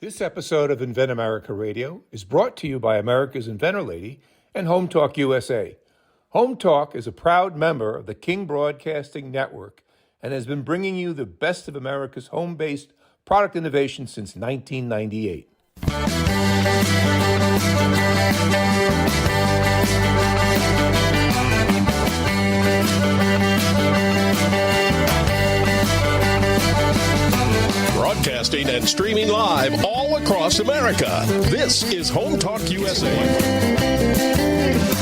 This episode of Invent America Radio is brought to you by America's Inventor Lady and Home Talk USA. Home Talk is a proud member of the King Broadcasting Network and has been bringing you the best of America's home-based product innovation since 1998. Broadcasting and streaming live all across America. This is Home Talk USA.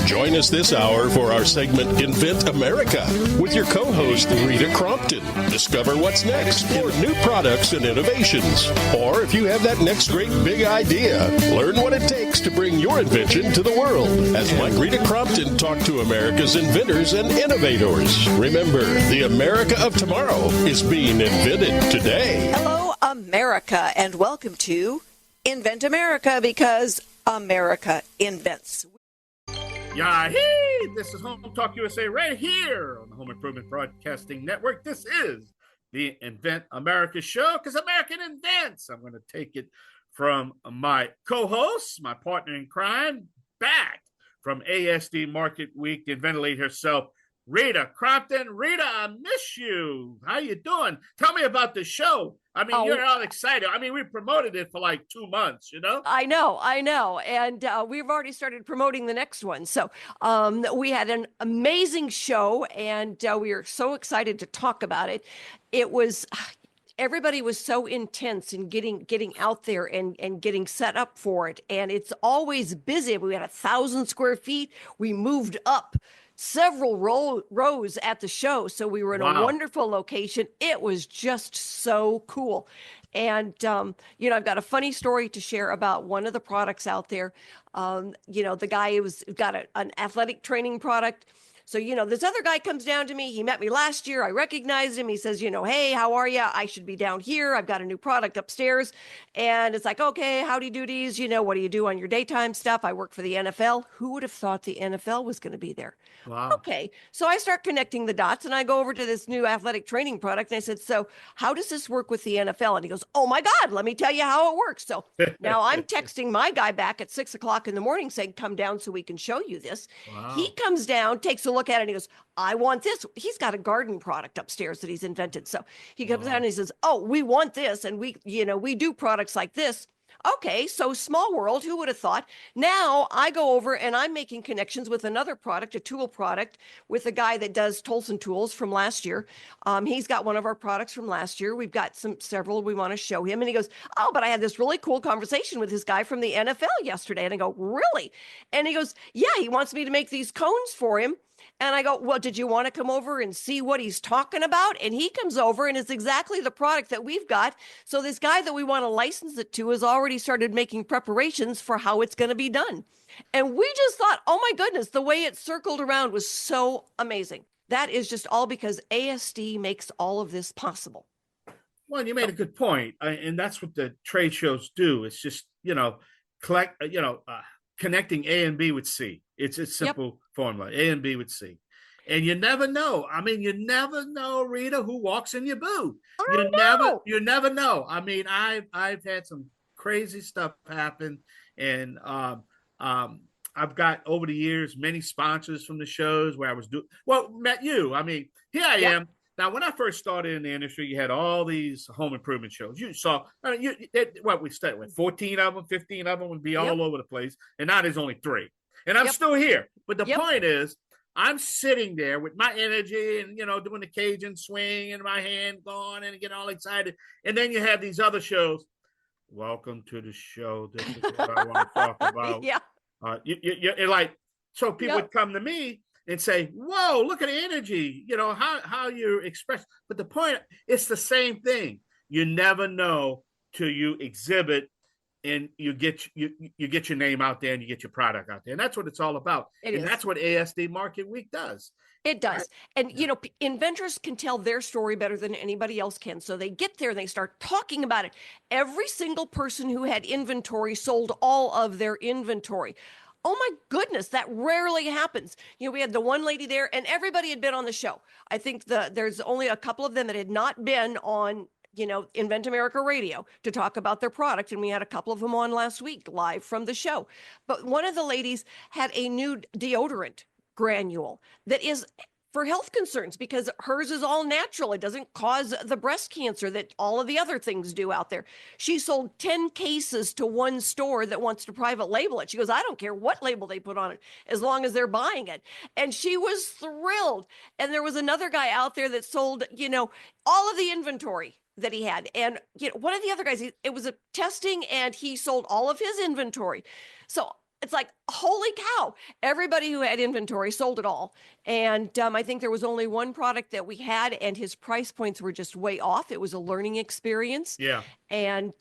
Join us this hour for our segment Invent America with your co-host Rita Crompton. Discover what's next for new products and innovations. Or if you have that next great big idea, learn what it takes to bring your invention to the world. As Mike Rita Crompton talked to America's inventors and innovators. Remember, the America of tomorrow is being invented today. Hello, America, and welcome to Invent America, because America invents. Yahee! This is Home Talk USA right here on the Home Improvement Broadcasting Network. This is the Invent America show, because American invents. I'm going to take it from my co-host, my partner in crime, back from ASD Market Week, the inventor lady herself, Rita Crompton. Rita, I miss you. How you doing? Tell me about the show. I mean, you're all excited. I mean, we promoted it for like 2 months, you know? I know. And we've already started promoting the next one. So we had an amazing show, and we are so excited to talk about it. It was... Everybody was so intense in getting out there and getting set up for it. And it's always busy. We had 1,000 square feet. We moved up several rows at the show. So we were in a wonderful location. It was just so cool. And, I've got a funny story to share about one of the products out there. The guy who's got an athletic training product. So, this other guy comes down to me. He met me last year. I recognized him. He says, hey, how are you? I should be down here. I've got a new product upstairs. And it's like, okay, howdy doodies. What do you do on your daytime stuff? I work for the NFL. Who would have thought the NFL was going to be there? Wow. Okay. So I start connecting the dots, and I go over to this new athletic training product. And I said, so how does this work with the NFL? And he goes, oh my God, let me tell you how it works. So now I'm texting my guy back at 6:00 in the morning saying, come down so we can show you this. Wow. He comes down, takes a look at it, and he goes, I want this. He's got a garden product upstairs that he's invented. So he comes down and he says, oh, we want this. And we do products like this. Okay, so small world, who would have thought? Now I go over and I'm making connections with another product, a tool product, with a guy that does Tolson tools from last year. He's got one of our products from last year. We've got several we want to show him. And he goes, oh, but I had this really cool conversation with this guy from the NFL yesterday. And I go, really? And he goes, yeah, he wants me to make these cones for him. And I go, well, did you want to come over and see what he's talking about? And he comes over, and it's exactly the product that we've got. So this guy that we want to license it to has already started making preparations for how it's going to be done. And we just thought, oh my goodness, the way it circled around was so amazing. That is just all because ASD makes all of this possible. Well, you made a good point. And that's what the trade shows do. It's just, connecting A and B with C. It's a simple formula, A and B with C. And you never know. I mean, you never know, Rita, who walks in your booth. You never know. I mean, I've had some crazy stuff happen, and I've got over the years many sponsors from the shows where I was met you. I mean, here I am. Now, when I first started in the industry, you had all these home improvement shows. You saw, we started with 14 of them, 15 of them would be all over the place. And now there's only 3. And I'm still here. But the point is, I'm sitting there with my energy and, doing the Cajun swing and my hand going and getting all excited. And then you have these other shows. Welcome to the show. This is what I want to talk about. You're like, so people would come to me and say, whoa, look at the energy, how you express. But the point, it's the same thing. You never know till you exhibit and you get your name out there and you get your product out there. And that's what it's all about. That's what ASD Market Week does. It does. And, inventors can tell their story better than anybody else can. So they get there and they start talking about it. Every single person who had inventory sold all of their inventory. Oh my goodness, that rarely happens. We had the one lady there and everybody had been on the show. I think there's only a couple of them that had not been on Invent America Radio to talk about their product. And we had a couple of them on last week live from the show. But one of the ladies had a new deodorant granule that is for health concerns because hers is all natural. It doesn't cause the breast cancer that all of the other things do out there. She sold 10 cases to one store that wants to private label it. She goes, I don't care what label they put on it, as long as they're buying it. And she was thrilled. And there was another guy out there that sold, all of the inventory that he had. And one of the other guys, it was a testing and he sold all of his inventory. So it's like, holy cow, everybody who had inventory sold it all. And I think there was only one product that we had and his price points were just way off. It was a learning experience. Yeah. And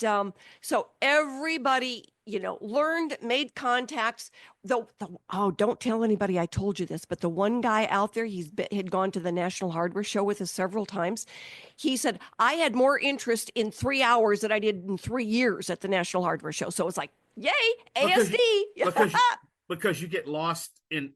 so everybody, learned, made contacts. Don't tell anybody I told you this, but the one guy out there, had gone to the National Hardware Show with us several times. He said, I had more interest in 3 hours than I did in 3 years at the National Hardware Show. So it's like, yay, ASD. Because you get lost in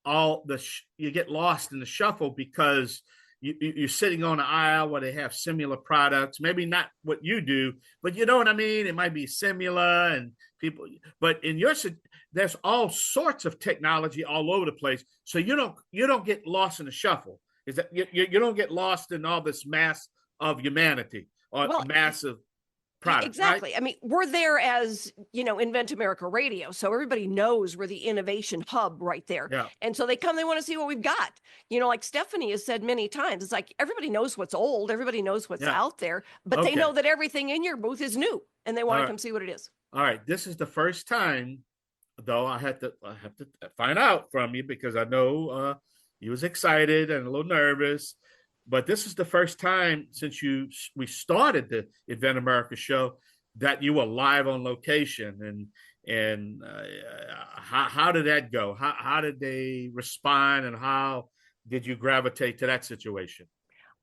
you get lost in the shuffle because you're sitting on an aisle where they have similar products, maybe not what you do, but you know what I mean? It might be similar and people, but there's all sorts of technology all over the place. So you don't get lost in the shuffle. Is that you don't get lost in all this mass of humanity or massive product. Exactly. Right? I mean, we're there as, Invent America Radio. So everybody knows we're the innovation hub right there. Yeah. And so they want to see what we've got. Like Stephanie has said many times, it's like everybody knows what's old. Everybody knows what's out there, but they know that everything in your booth is new and they want to come see what it is. All right. This is the first time, though, I have to find out from you because I know you was excited and a little nervous. But this is the first time since we started the Invent America show that you were live on location, and how did that go? How did they respond, and how did you gravitate to that situation?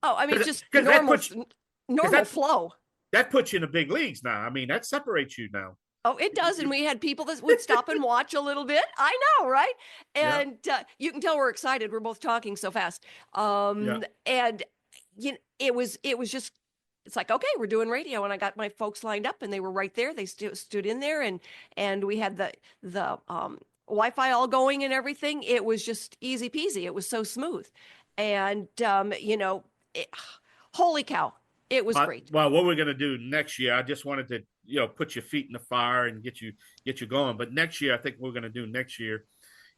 Oh, I mean, just normal flow. That puts you in the big leagues now. I mean, that separates you now. Oh, it does. And we had people that would stop and watch a little bit. I know, right? And you can tell we're excited. We're both talking so fast. And it was just, it's like, okay, we're doing radio. And I got my folks lined up and they were right there. They stood in there and we had the Wi-Fi all going and everything. It was just easy peasy. It was so smooth. And, holy cow, it was great. Well, what we're going to do next year, I just wanted to, put your feet in the fire and get you going. But next year, I think what we're going to do next year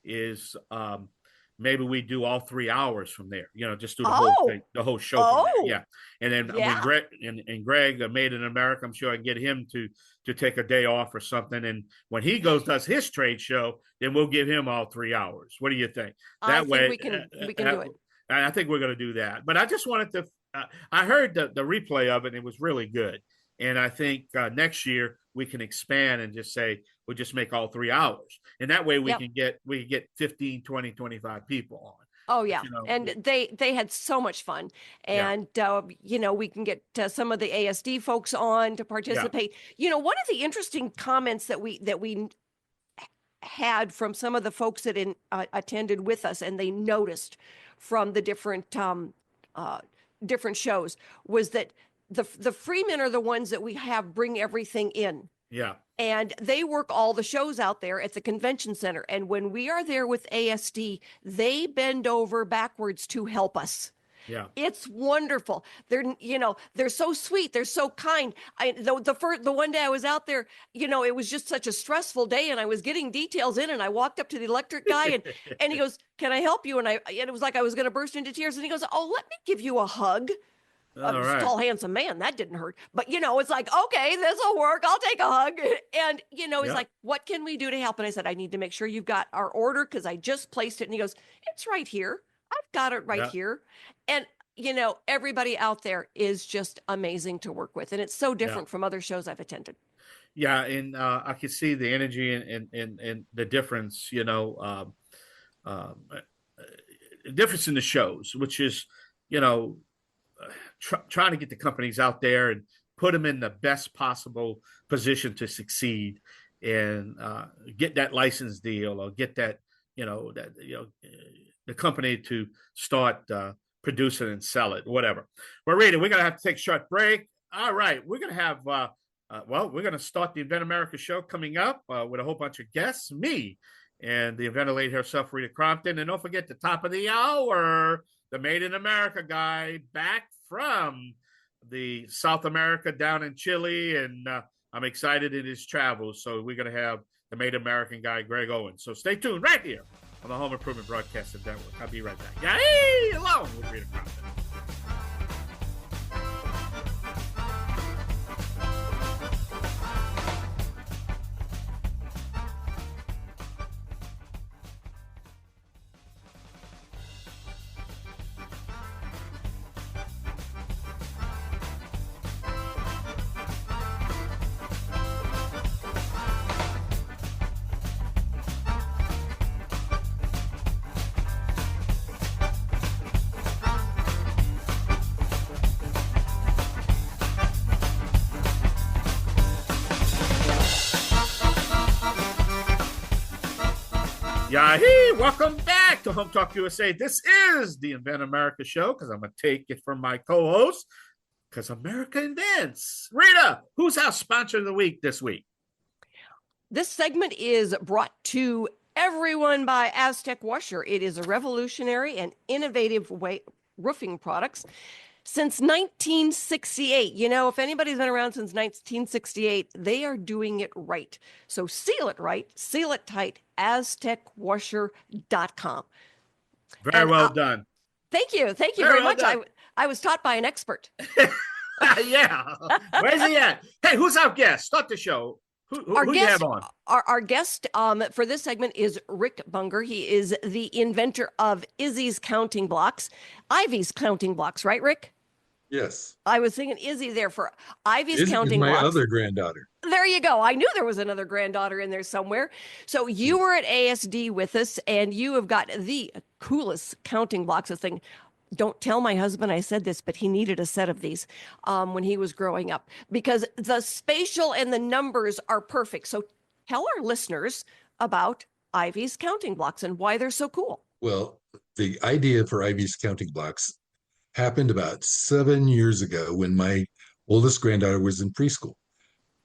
is maybe we do all 3 hours from there, just do the whole thing, the whole show. From there. Yeah. And then when Greg Made in America, I'm sure I can get him to take a day off or something. And when he does his trade show, then we'll give him all 3 hours. What do you think? That way we can do it. And I think we're going to do that. But I just wanted to, I heard the replay of it and it was really good. And I think next year we can expand and just say, we'll just make all 3 hours. And that way we can get 15, 20, 25 people on. Oh, yeah. And they had so much fun. And, we can get some of the ASD folks on to participate. One of the interesting comments that we had from some of the folks that attended with us and they noticed from the different shows was that the freemen are the ones that we have bring everything in. Yeah. And they work all the shows out there at the convention center. And when we are there with ASD, they bend over backwards to help us. Yeah. It's wonderful. They're so sweet. They're so kind. The one day I was out there, it was just such a stressful day and I was getting details in and I walked up to the electric guy and he goes, can I help you? And it was like I was going to burst into tears and he goes, oh, let me give you a hug. Tall, handsome man. That didn't hurt. But, it's like, okay, this will work. I'll take a hug. And, he's like, what can we do to help? And I said, I need to make sure you've got our order because I just placed it. And he goes, it's right here. I've got it right here. And, everybody out there is just amazing to work with. And it's so different from other shows I've attended. Yeah. And I could see the energy and the difference, difference in the shows, which is, trying to get the companies out there and put them in the best possible position to succeed and get that license deal or get that, the company to start producing and sell it, whatever. Well, Rita, we're going to have to take a short break. All right, we're going to have, we're going to start the Invent America show coming up with a whole bunch of guests, me and the inventor lady herself, Rita Crompton. And don't forget the top of the hour, the Made in America guy back from the South America down in Chile. And I'm excited in his travels. So we're going to have the Made American guy, Greg Owens. So stay tuned right here on the Home Improvement Broadcasting Network. I'll be right back. Yay! Along with Rita Crompton. Yahee! Welcome back to Home Talk USA. This is the Invent America show because I'm going to take it from my co-host because America invents. Rita, who's our sponsor of the week this week? This segment is brought to everyone by Aztec Washer. It is a revolutionary and innovative way roofing products. Since 1968, you know, if anybody's been around since 1968, they are doing it right. So seal it right, seal it tight, aztecwasher.com. Very well done. Thank you. Thank you very much. I was taught by an expert. Yeah. Where's he at? Hey, who's our guest? Start the show. Who do you have on? Our guest for this segment is Rick Bunger. He is the inventor of Izzy's Counting Blocks. Ivy's Counting Blocks, right, Rick? Yes. I was thinking Izzy there for Ivy's Izzy Counting is my Blocks. other granddaughter. There you go. I knew there was another granddaughter in there somewhere. So you were at ASD with us, and you have got the coolest counting blocks. This thing. Don't tell my husband I said this, but he needed a set of these when he was growing up because the spatial and the numbers are perfect. So tell our listeners about Ivy's Counting Blocks and why they're so cool. Well, the idea for Ivy's Counting Blocks happened about 7 years ago when my oldest granddaughter was in preschool.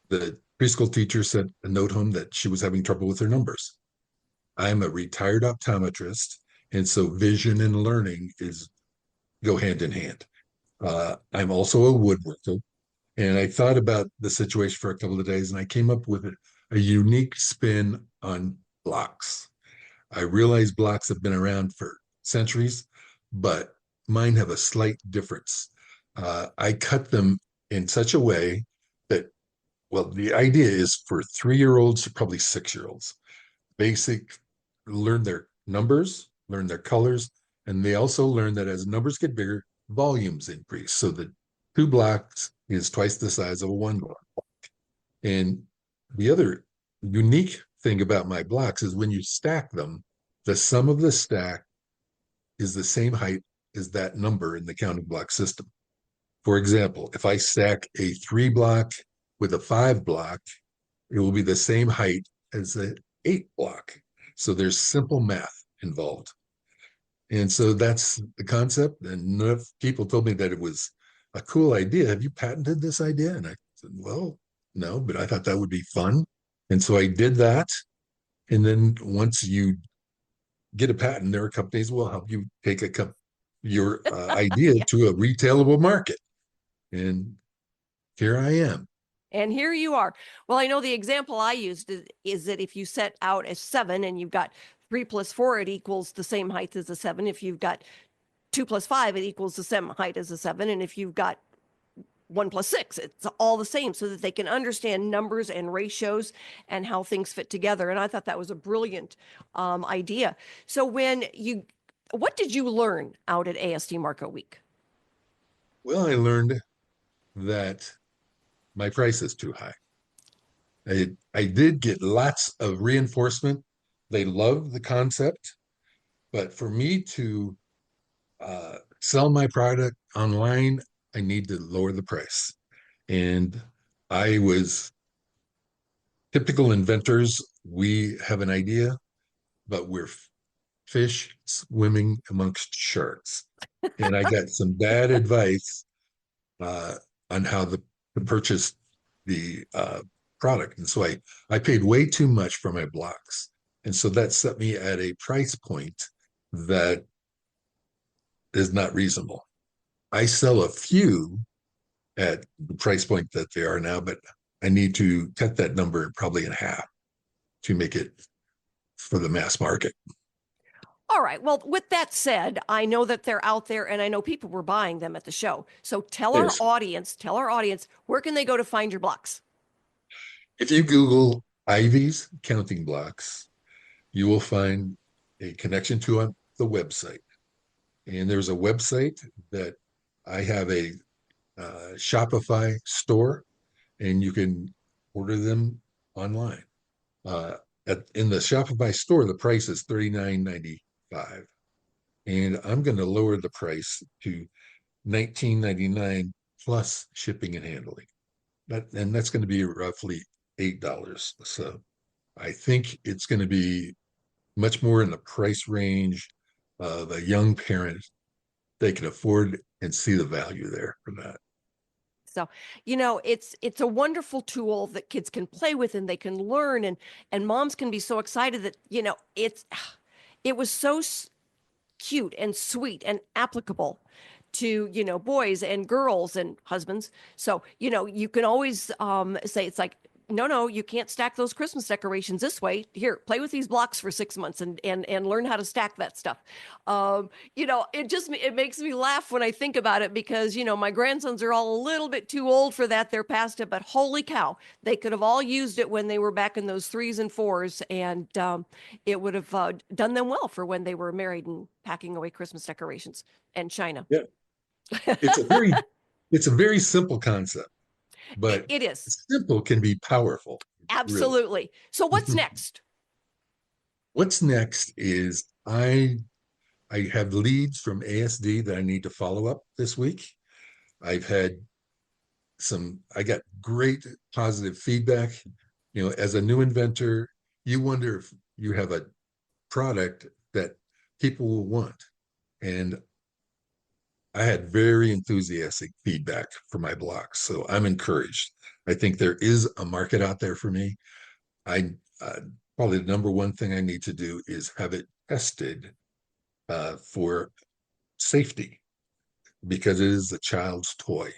The preschool teacher sent a note home that she was having trouble with her numbers. I'm a retired optometrist, and so vision and learning go hand in hand. I'm also a woodworker, and I thought about the situation for a couple of days, and I came up with a unique spin on blocks. I realize blocks have been around for centuries, but mine have a slight difference. I cut them in such a way that, well, the idea is for 3-year-olds to probably 6-year-olds. Basic, learn their numbers, learn their colors, and they also learn that as numbers get bigger, volumes increase. So the 2 blocks is twice the size of a 1 block. And the other unique thing about my blocks is when you stack them, the sum of the stack is the same height as that number in the counting block system. For example, if I stack a 3 block with a 5 block, it will be the same height as an 8 block. So there's simple math involved. And so that's the concept. And enough people told me that it was a cool idea. Have you patented this idea? And I said, well, no, but I thought that would be fun. And so I did that. And then once you get a patent, there are companies will help you take your idea to a retailable market. And here I am. And here you are. Well, I know the example I used is that if you set out as 7 and you've got 3 plus 4, it equals the same height as a 7. If you've got 2 plus 5, it equals the same height as a 7. And if you've got 1 plus 6, it's all the same so that they can understand numbers and ratios and how things fit together. And I thought that was a brilliant idea. So what did you learn out at ASD Market Week? Well, I learned that my price is too high. I did get lots of reinforcement. They love the concept, but for me to sell my product online, I need to lower the price. And I was typical inventors. We have an idea, but we're fish swimming amongst sharks. And I got some bad advice on how the to purchase the product. And so I paid way too much for my blocks. And so that set me at a price point that is not reasonable. I sell a few at the price point that they are now, but I need to cut that number probably in half to make it for the mass market. All right. Well, with that said, I know that they're out there and I know people were buying them at the show. So tell our audience, where can they go to find your blocks? If you Google Ivy's counting blocks, you will find a connection to the website. And there's a website that I have a Shopify store, and you can order them online. In the Shopify store, the price is $39.95, and I'm going to lower the price to $19.99 plus shipping and handling. And that's going to be roughly $8. So I think it's going to be much more in the price range of a young parent. They can afford and see the value there for that. So, it's a wonderful tool that kids can play with and they can learn, and moms can be so excited that, it was so cute and sweet and applicable to, boys and girls and husbands. So, you can always say, it's like, no, you can't stack those Christmas decorations this way. Here, play with these blocks for 6 months and learn how to stack that stuff. It makes me laugh when I think about it because, my grandsons are all a little bit too old for that. They're past it, but holy cow, they could have all used it when they were back in those 3s and 4s, and it would have done them well for when they were married and packing away Christmas decorations and china. Yeah, it's a very simple concept. But it is simple can be powerful. Absolutely. Really. So what's next? What's next is I have leads from ASD that I need to follow up this week. I got great positive feedback. As a new inventor, you wonder if you have a product that people will want. And I had very enthusiastic feedback for my blocks, so I'm encouraged. I think there is a market out there for me. Probably the number one thing I need to do is have it tested for safety, because it is a child's toy.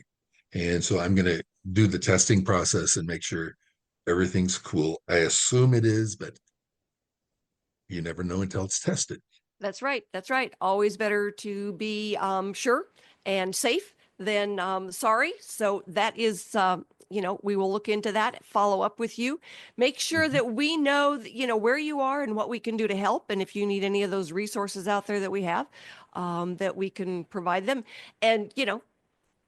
And so I'm going to do the testing process and make sure everything's cool. I assume it is, but you never know until it's tested. That's right. Always better to be sure and safe than sorry. So that is, we will look into that, follow up with you, make sure that we know, where you are and what we can do to help. And if you need any of those resources out there that we have, that we can provide them. And,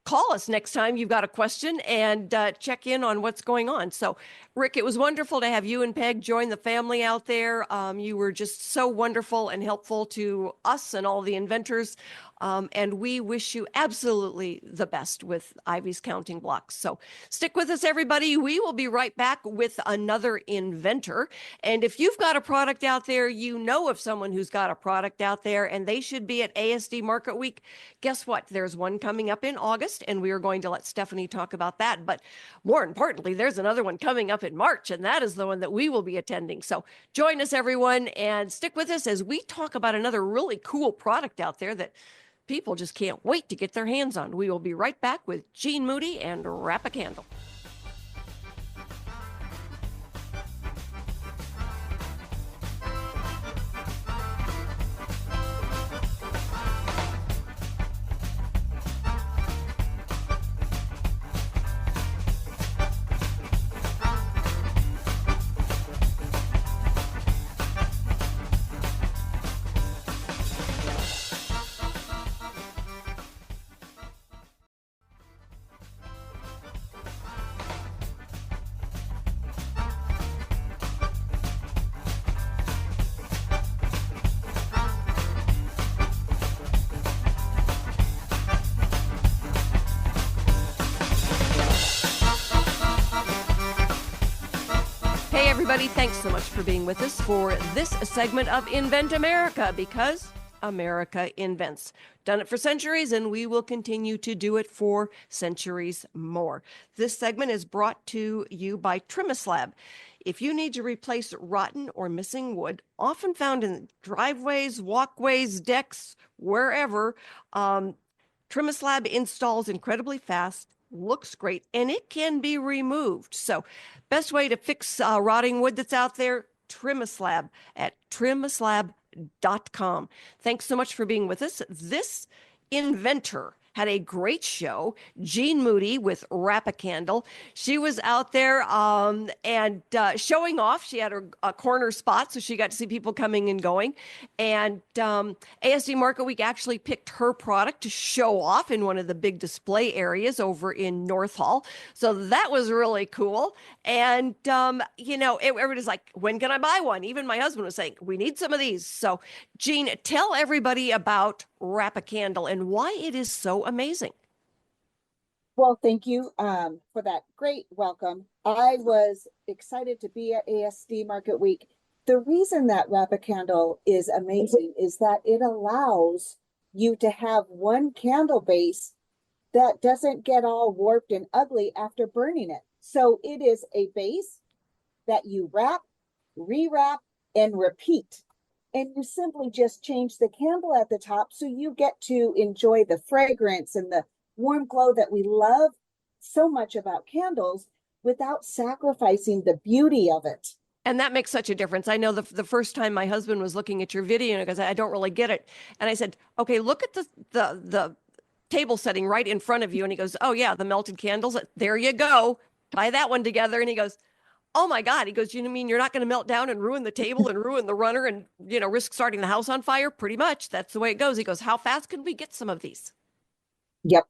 call us next time you've got a question and check in on what's going on. So, Rick, it was wonderful to have you and Peg join the family out there. You were just so wonderful and helpful to us and all the inventors. And we wish you absolutely the best with Ivy's counting blocks. So stick with us, everybody. We will be right back with another inventor. And if you've got a product out there, you know of someone who's got a product out there and they should be at ASD Market Week. Guess what? There's one coming up in August, and we are going to let Stephanie talk about that. But more importantly, there's another one coming up in March, and that is the one that we will be attending. So join us, everyone, and stick with us as we talk about another really cool product out there that people just can't wait to get their hands on. We will be right back with Gene Moody and Wrap a Candle. Everybody, thanks so much for being with us for this segment of Invent America, because America invents. Done it for centuries, and we will continue to do it for centuries more. This segment is brought to you by Trimislab. If you need to replace rotten or missing wood, often found in driveways, walkways, decks, wherever, Trimislab installs incredibly fast, looks great, and it can be removed. So best way to fix rotting wood that's out there, Trimislab at trimislab.com. Thanks so much for being with us. This Inventor had a great show. Jean Moody with Wrap a Candle. She was out there and showing off. She had a corner spot, so she got to see people coming and going. And ASD Market Week actually picked her product to show off in one of the big display areas over in North Hall. So that was really cool. And, everybody's like, when can I buy one? Even my husband was saying, we need some of these. So, Jean, tell everybody about Wrap a Candle and why it is so amazing. Well, thank you for that great welcome. I was excited to be at ASD Market Week. The reason that Wrap a Candle is amazing is that it allows you to have one candle base that doesn't get all warped and ugly after burning it. So it is a base that you wrap, rewrap, and repeat. And you simply just change the candle at the top so you get to enjoy the fragrance and the warm glow that we love so much about candles without sacrificing the beauty of it. And that makes such a difference. I know the first time my husband was looking at your video, because I don't really get it. And I said, okay, look at the table setting right in front of you. And he goes, oh yeah, the melted candles. There you go. Tie that one together. And he goes, oh my God. He goes, you mean you're not going to melt down and ruin the table and ruin the runner and, risk starting the house on fire? Pretty much. That's the way it goes. He goes, how fast can we get some of these? Yep.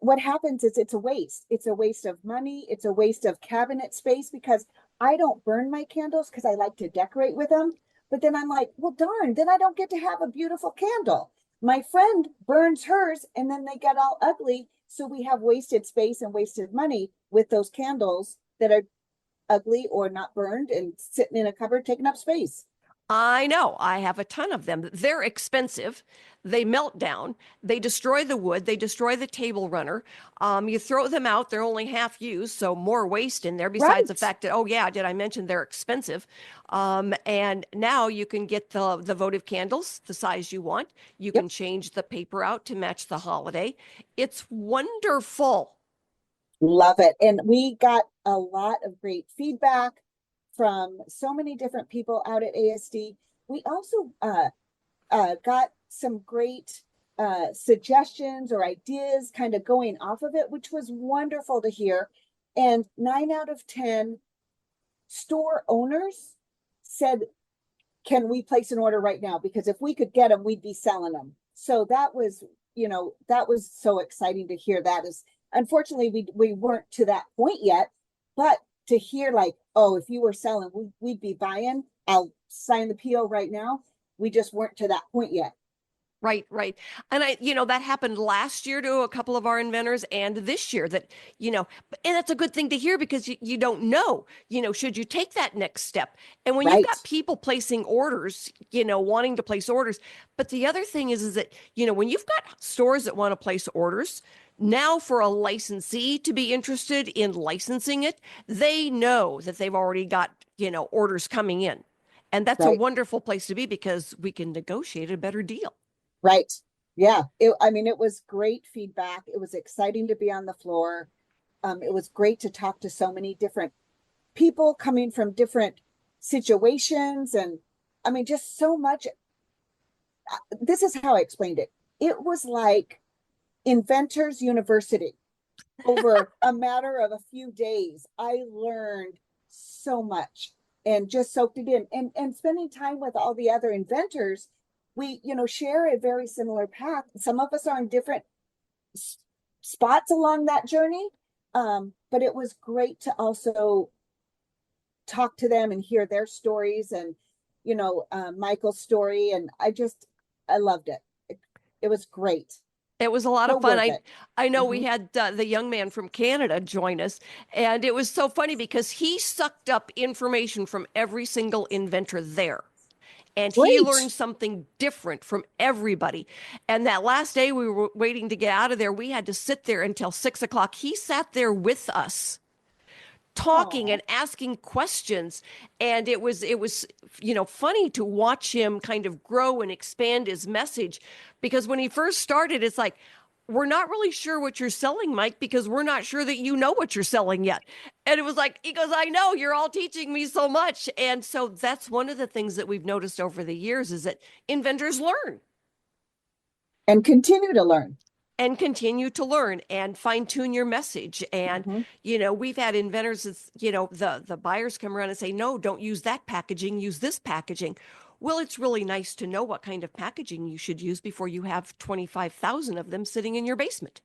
What happens is it's a waste. It's a waste of money. It's a waste of cabinet space because I don't burn my candles because I like to decorate with them. But then I'm like, well, darn, then I don't get to have a beautiful candle. My friend burns hers and then they get all ugly. So we have wasted space and wasted money with those candles that are ugly or not burned and sitting in a cupboard taking up space. I know. I have a ton of them. They're expensive. They melt down. They destroy the wood. They destroy the table runner. You throw them out. They're only half used, so more waste in there. Besides the fact that, oh yeah, did I mention they're expensive? And now you can get the votive candles, the size you want. You can change the paper out to match the holiday. It's wonderful. Love it. And we got a lot of great feedback from so many different people out at ASD. We also got some great suggestions or ideas kind of going off of it, which was wonderful to hear. And 9 out of 10 store owners said, can we place an order right now? Because if we could get them, we'd be selling them. So that was, that was so exciting to hear. That is, unfortunately, we weren't to that point yet, but to hear like, oh, if you were selling, we'd be buying, I'll sign the PO right now. We just weren't to that point yet. Right. And that happened last year to a couple of our inventors and this year that, and that's a good thing to hear because you don't know, should you take that next step? And when you've got people placing orders, wanting to place orders, but the other thing is that, when you've got stores that want to place orders, now for a licensee to be interested in licensing it, they know that they've already got, orders coming in. And that's a wonderful place to be because we can negotiate a better deal. Right. Yeah. It was great feedback. It was exciting to be on the floor. It was great to talk to so many different people coming from different situations. And just so much. This is how I explained it. It was like Inventors University. Over a matter of a few days, I learned so much and just soaked it in. And spending time with all the other inventors, we, share a very similar path. Some of us are in different spots along that journey. But it was great to also talk to them and hear their stories and, Michael's story. And I loved it. It was great. It was a lot of fun. I know we had the young man from Canada join us, and it was so funny because he sucked up information from every single inventor there. and he Great. learned something different from everybody. And that last day we were waiting to get out of there, we had to sit there until 6 o'clock. He sat there with us talking Aw. and asking questions, and it was funny to watch him kind of grow and expand his message, because when he first started, it's like, we're not really sure what you're selling, Mike, because we're not sure that you know what you're selling yet. And it was like, he goes, I know, you're all teaching me so much. And so that's one of the things that we've noticed over the years, is that inventors learn And continue to learn. and continue to learn and fine tune your message. And, we've had inventors, the buyers come around and say, no, don't use that packaging, use this packaging. Well, it's really nice to know what kind of packaging you should use before you have 25,000 of them sitting in your basement.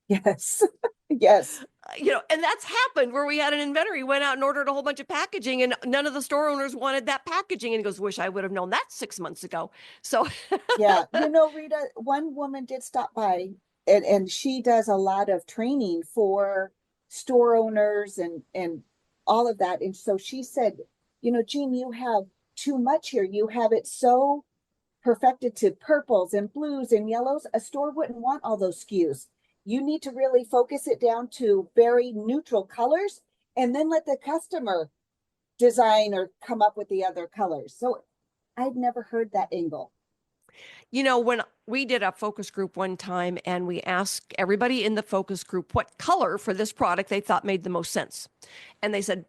Yes. Yes. And that's happened where we had an inventor. He went out and ordered a whole bunch of packaging, and none of the store owners wanted that packaging. And he goes, wish I would have known that 6 months ago. So Yeah. Rita, one woman did stop by, and she does a lot of training for store owners and all of that. And so she said, Jean, you have too much here. You have it so perfected to purples and blues and yellows. A store wouldn't want all those SKUs. You need to really focus it down to very neutral colors, and then let the customer design or come up with the other colors. So I'd never heard that angle. When we did a focus group one time, and we asked everybody in the focus group what color for this product they thought made the most sense. And they said,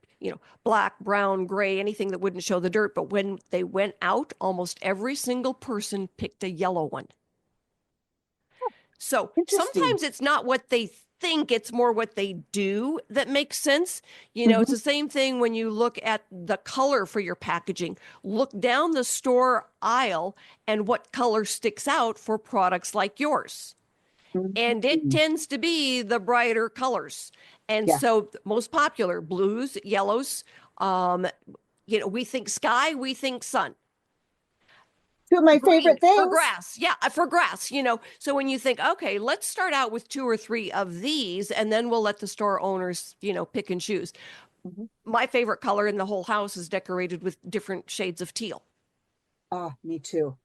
black, brown, gray, anything that wouldn't show the dirt. But when they went out, almost every single person picked a yellow one. So sometimes it's not what they think, it's more what they do that makes sense. It's the same thing when you look at the color for your packaging. Look down the store aisle and what color sticks out for products like yours. And it tends to be the brighter colors. And so most popular, blues, yellows, we think sky, we think sun. Two of my Green favorite things. for grass. Yeah, for grass, So when you think, okay, let's start out with 2 or 3 of these, and then we'll let the store owners, pick and choose. My favorite color in the whole house is decorated with different shades of teal. Oh, me too.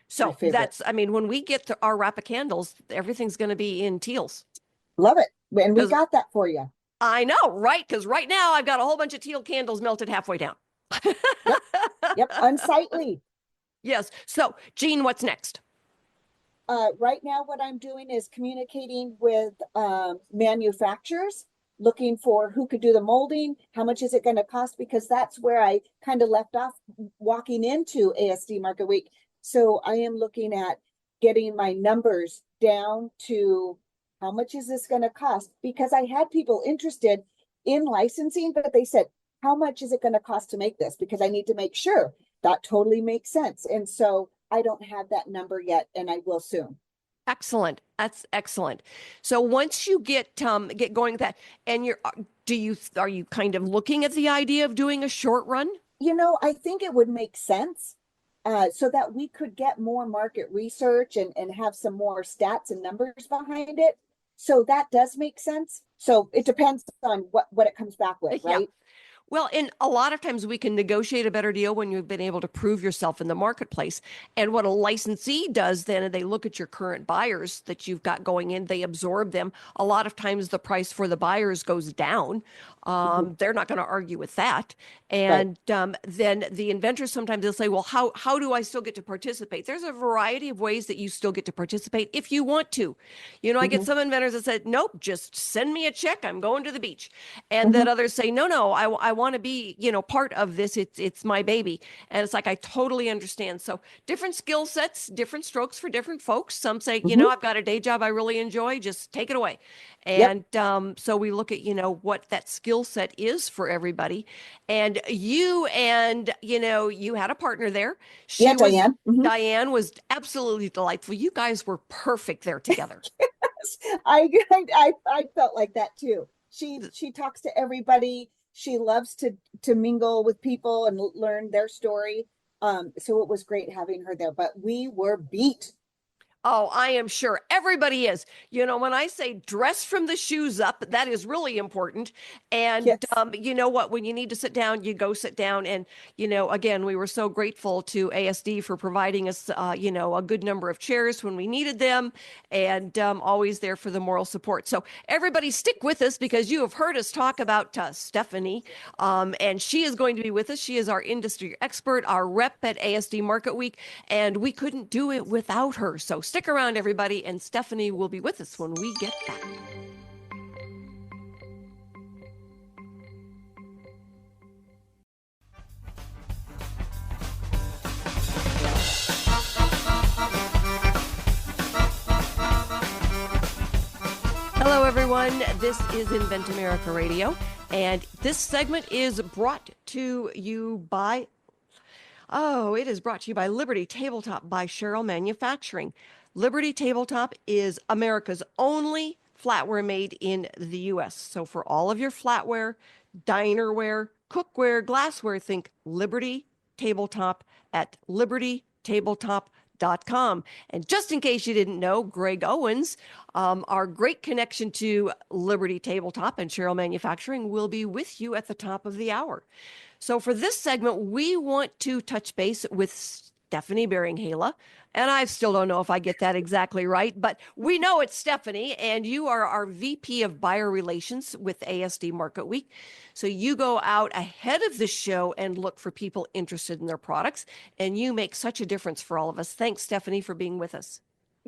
So that's, when we get to our wrap of candles, everything's going to be in teals. Love it. And we got that for you. I know, right? Because right now I've got a whole bunch of teal candles melted halfway down. Yep. Unsightly. Yes. So, Jean, what's next? Right now, what I'm doing is communicating with manufacturers, looking for who could do the molding, how much is it going to cost, because that's where I kind of left off walking into ASD Market Week. So I am looking at getting my numbers down to how much is this going to cost, because I had people interested in licensing, but they said, how much is it going to cost to make this? Because I need to make sure. That totally makes sense. And so I don't have that number yet, and I will soon. Excellent. That's excellent. So once you get going with that, and are you kind of looking at the idea of doing a short run? I think it would make sense so that we could get more market research and have some more stats and numbers behind it. So that does make sense. So it depends on what it comes back with, right? Yeah. Well, and a lot of times we can negotiate a better deal when you've been able to prove yourself in the marketplace. And what a licensee does then, they look at your current buyers that you've got going in, they absorb them. A lot of times the price for the buyers goes down. They're not going to argue with that. And then the inventors, sometimes they'll say, well, how do I still get to participate? There's a variety of ways that you still get to participate if you want to. I get some inventors that said, nope, just send me a check. I'm going to the beach. And then others say, no, I want to be, part of this. It's my baby. And it's like, I totally understand. So different skill sets, different strokes for different folks. Some say, I've got a day job I really enjoy, just take it away. And so we look at, what that skill set is for everybody. And you had a partner there. Diane. Diane was absolutely delightful. You guys were perfect there together. I felt like that too. She talks to everybody. She loves to mingle with people and learn their story. So it was great having her there, but we were beat. Oh, I am sure everybody is. You know, when I say dress from the shoes up, that is really important. And Yes. you know what? When you need to sit down, you go sit down. And, you know, again, we were so grateful to ASD for providing us, you know, a good number of chairs when we needed them, and always there for the moral support. So everybody stick with us, because you have heard us talk about Stephanie, and she is going to be with us. She is our industry expert, our rep at ASD Market Week, and we couldn't do it without her. So stick around, everybody, and Stephanie will be with us when we get back. Hello, everyone. This is Invent America Radio, and this segment is brought to you by it is brought to you by Liberty Tabletop by Cheryl Manufacturing. Liberty Tabletop is America's only flatware made in the U.S. So for all of your flatware, dinerware, cookware, glassware, think Liberty Tabletop at libertytabletop.com. And just in case you didn't know, Greg Owens, our great connection to Liberty Tabletop and Cheryl Manufacturing, will be with you at the top of the hour. So for this segment, we want to touch base with Stephanie Beringhele. And I still don't know if I get that exactly right, but we know it's Stephanie, and you are our VP of Buyer Relations with ASD Market Week. So you go out ahead of the show and look for people interested in their products, and you make such a difference for all of us. Thanks, Stephanie, for being with us.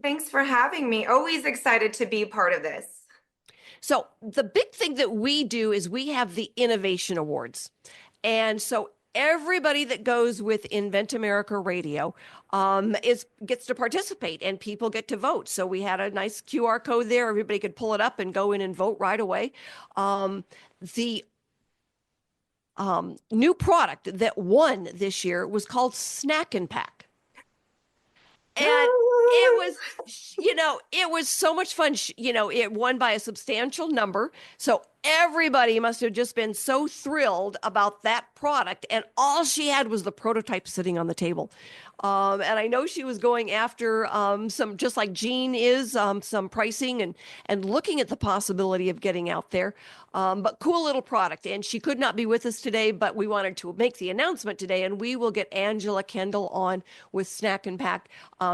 Thanks for having me. Always excited to be part of this. So the big thing that we do is we have the Innovation Awards. And so everybody that goes with Invent America Radio gets to participate, and people get to vote. So we had a nice QR code there. Everybody could pull it up and go in and vote right away. The new product that won this year was called Snack and Pack. And it was, you know, it was so much fun. You know, it won by a substantial number. So everybody must have just been so thrilled about that product. And all she had was the prototype sitting on the table. And I know she was going after some, just like Jean is, some pricing and looking at the possibility of getting out there. But cool little product. And she could not be with us today, but we wanted to make the announcement today. And we will get Angela Kendall on with Snack and Pack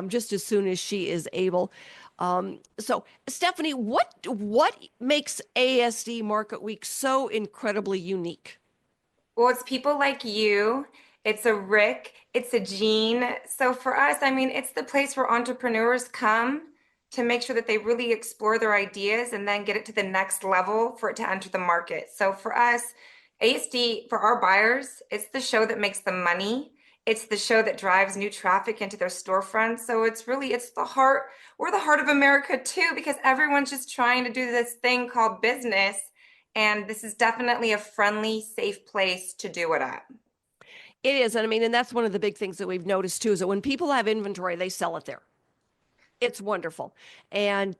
just as soon as she is able. So Stephanie, what makes ASD Market Week so incredibly unique? Well, it's people like you. It's a Rick. It's a Jean. So for us, I mean, it's the place where entrepreneurs come to make sure that they really explore their ideas and then get it to the next level for it to enter the market. So for us, ASD, for our buyers, it's the show that makes them money. It's the show that drives new traffic into their storefronts. So it's the heart. We're the heart of America too, because everyone's just trying to do this thing called business. And this is definitely a friendly, safe place to do it at. It is. And I mean, and that's one of the big things that we've noticed too, is that when people have inventory, they sell it there. It's wonderful. And,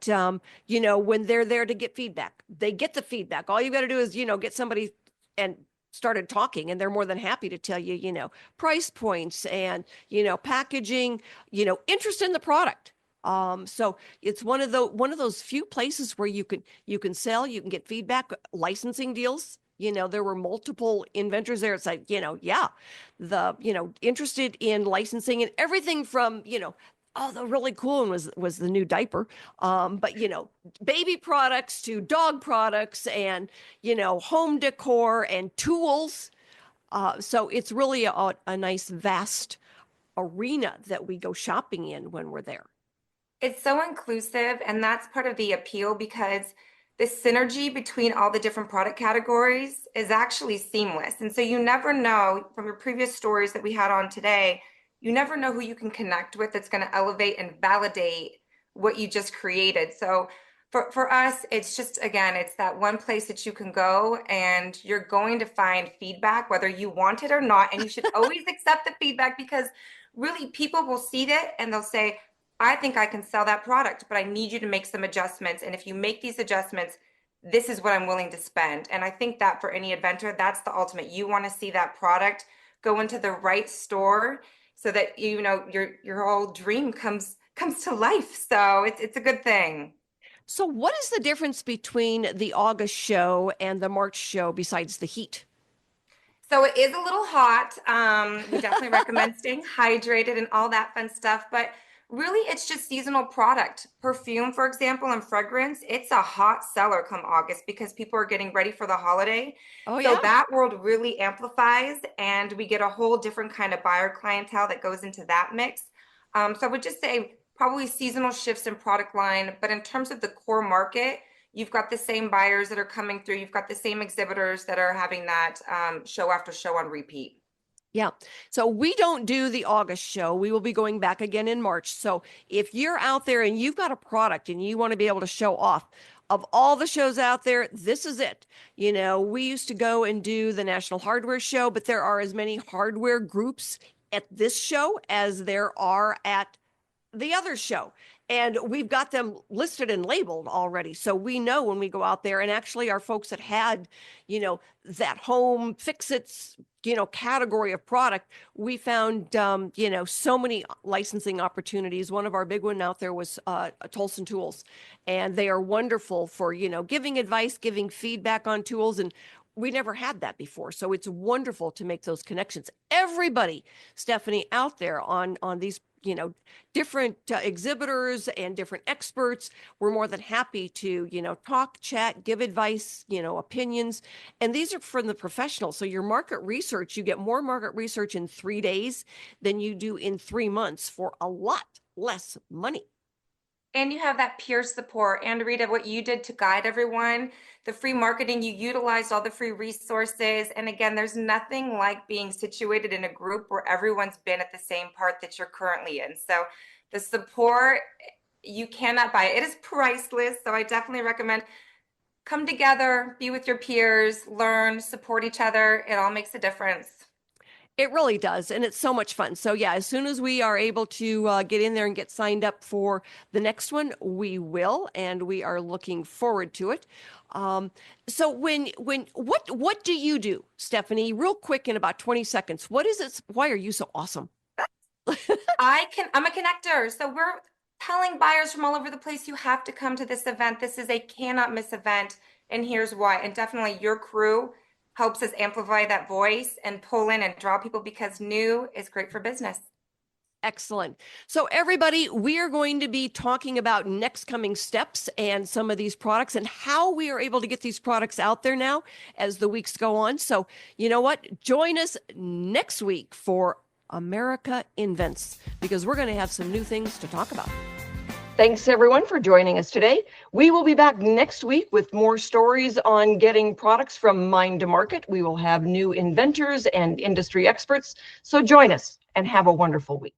you know, when they're there to get feedback, they get the feedback. All you got to do is, you know, get somebody and started talking, and they're more than happy to tell you, you know, price points and, you know, packaging, you know, interest in the product. So it's one of those few places where you can sell, you can get feedback, licensing deals. You know, there were multiple inventors there. It's like, you know, yeah, interested in licensing and everything from, you know, oh, the really cool one was the new diaper. But, you know, baby products to dog products and, you know, home decor and tools. So it's really a nice, vast arena that we go shopping in when we're there. It's so inclusive, and that's part of the appeal, because the synergy between all the different product categories is actually seamless. And so you never know, from your previous stories that we had on today, you never know who you can connect with that's going to elevate and validate what you just created. So for us, it's just, again, it's that one place that you can go and you're going to find feedback, whether you want it or not. And you should always accept the feedback, because really people will see it and they'll say, I think I can sell that product, but I need you to make some adjustments. And if you make these adjustments, this is what I'm willing to spend. And I think that for any inventor, that's the ultimate. You want to see that product go into the right store so that, you know, your whole dream comes comes to life. So it's a good thing. So what is the difference between the August show and the March show besides the heat? So it is a little hot. We definitely recommend staying hydrated and all that fun stuff, but really it's just seasonal product. Perfume, for example, and fragrance, it's a hot seller come August because people are getting ready for the holiday. Oh, So yeah. that world really amplifies, and we get a whole different kind of buyer clientele that goes into that mix. So I would just say probably seasonal shifts in product line, but in terms of the core market, you've got the same buyers that are coming through. You've got the same exhibitors that are having that show after show on repeat. Yeah. So we don't do the August show. We will be going back again in March. So if you're out there and you've got a product and you want to be able to show off, of all the shows out there, this is it. You know, we used to go and do the National Hardware Show, but there are as many hardware groups at this show as there are at the other show. And we've got them listed and labeled already. So we know when we go out there, and actually our folks that had, you know, that home fix-its, you know, category of product, we found, you know, so many licensing opportunities. One of our big one out there was Tolson Tools, and they are wonderful for, you know, giving advice, giving feedback on tools. And we never had that before. So it's wonderful to make those connections. Everybody, Stephanie, out there on these, you know, different exhibitors and different experts, we're more than happy to, you know, talk, chat, give advice, you know, opinions. And these are from the professionals. So your market research, you get more market research in 3 days than you do in 3 months for a lot less money. And you have that peer support. And Rita, what you did to guide everyone, the free marketing, you utilized all the free resources. And again, there's nothing like being situated in a group where everyone's been at the same part that you're currently in. So the support, you cannot buy it. It is priceless. So I definitely recommend come together, be with your peers, learn, support each other. It all makes a difference. It really does. And it's so much fun. So yeah, as soon as we are able to get in there and get signed up for the next one, we will, and we are looking forward to it. So what do you do, Stephanie, real quick in about 20 seconds? What is it? Why are you so awesome? I'm a connector. So we're telling buyers from all over the place, you have to come to this event. This is a cannot miss event. And here's why. And definitely your crew helps us amplify that voice and pull in and draw people because new is great for business. Excellent. So everybody, we are going to be talking about next coming steps and some of these products and how we are able to get these products out there now as the weeks go on. So you know what? Join us next week for America Invents, because we're going to have some new things to talk about. Thanks, everyone, for joining us today. We will be back next week with more stories on getting products from mind to market. We will have new inventors and industry experts. So join us and have a wonderful week.